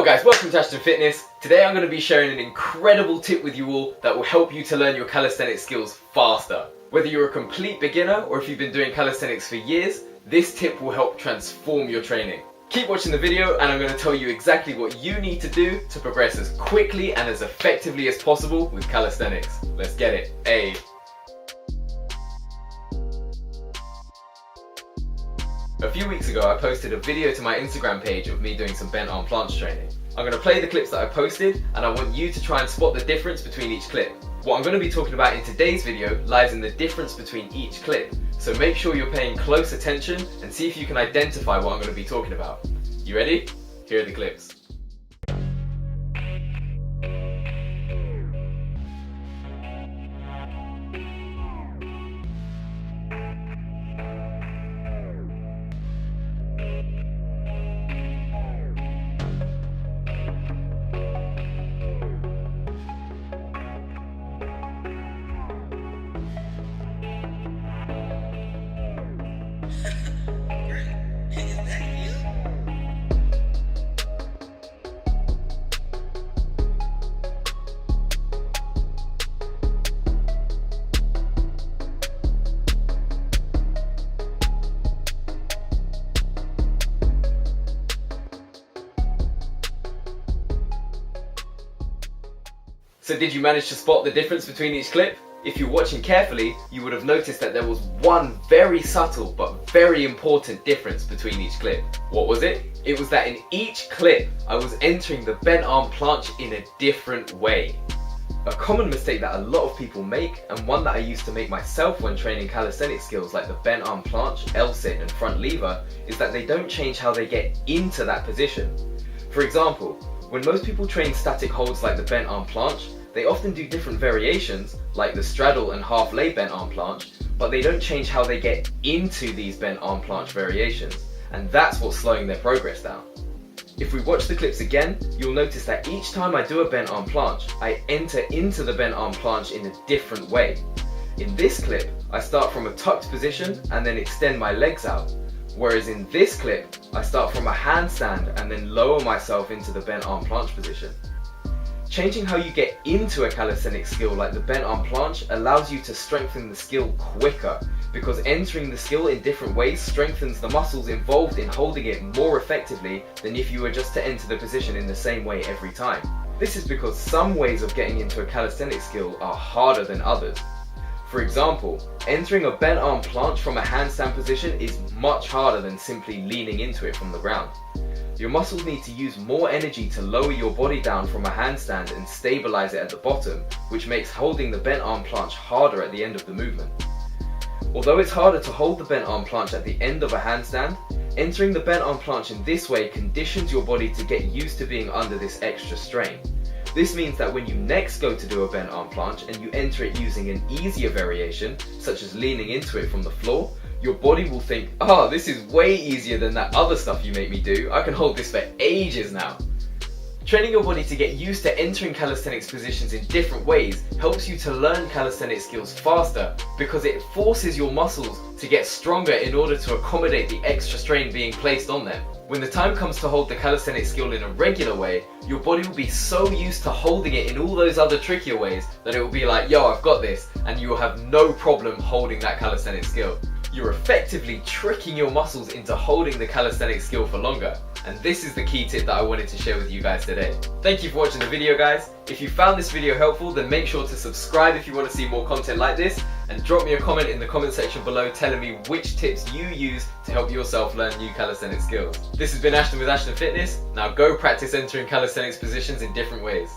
Yo guys, welcome to Ashton Fitness. Today I'm going to be sharing an incredible tip with you all that will help you to learn your calisthenics skills faster. Whether you're a complete beginner or if you've been doing calisthenics for years, this tip will help transform your training. Keep watching the video and I'm going to tell you exactly what you need to do to progress as quickly and as effectively as possible with calisthenics. Let's get it. Hey. A few weeks ago I posted a video to my Instagram page of me doing some bent arm planche training. I'm going to play the clips that I posted and I want you to try and spot the difference between each clip. What I'm going to be talking about in today's video lies in the difference between each clip, so make sure you're paying close attention and see if you can identify what I'm going to be talking about. You ready? Here are the clips. So did you manage to spot the difference between each clip? If you're watching carefully, you would have noticed that there was one very subtle but very important difference between each clip. What was it? It was that in each clip, I was entering the bent arm planche in a different way. A common mistake that a lot of people make, and one that I used to make myself when training calisthenic skills like the bent arm planche, L-sit and front lever, is that they don't change how they get into that position. For example, when most people train static holds like the bent arm planche, they often do different variations, like the straddle and half lay bent arm planche, but they don't change how they get into these bent arm planche variations, and that's what's slowing their progress down. If we watch the clips again, you'll notice that each time I do a bent arm planche, I enter into the bent arm planche in a different way. In this clip, I start from a tucked position and then extend my legs out, whereas in this clip, I start from a handstand and then lower myself into the bent arm planche position. Changing how you get into a calisthenics skill like the bent arm planche allows you to strengthen the skill quicker, because entering the skill in different ways strengthens the muscles involved in holding it more effectively than if you were just to enter the position in the same way every time. This is because some ways of getting into a calisthenics skill are harder than others. For example, entering a bent arm planche from a handstand position is much harder than simply leaning into it from the ground. Your muscles need to use more energy to lower your body down from a handstand and stabilize it at the bottom, which makes holding the bent arm planche harder at the end of the movement. Although it's harder to hold the bent arm planche at the end of a handstand, entering the bent arm planche in this way conditions your body to get used to being under this extra strain. This means that when you next go to do a bent arm planche and you enter it using an easier variation, such as leaning into it from the floor, your body will think, oh, this is way easier than that other stuff you make me do. I can hold this for ages now. Training your body to get used to entering calisthenics positions in different ways helps you to learn calisthenics skills faster, because it forces your muscles to get stronger in order to accommodate the extra strain being placed on them. When the time comes to hold the calisthenics skill in a regular way, your body will be so used to holding it in all those other trickier ways that it will be like, yo, I've got this, and you will have no problem holding that calisthenics skill. You're effectively tricking your muscles into holding the calisthenics skill for longer. And this is the key tip that I wanted to share with you guys today. Thank you for watching the video, guys. If you found this video helpful, then make sure to subscribe if you want to see more content like this, and drop me a comment in the comment section below telling me which tips you use to help yourself learn new calisthenics skills. This has been Ashton with Ashton Fitness. Now go practice entering calisthenics positions in different ways.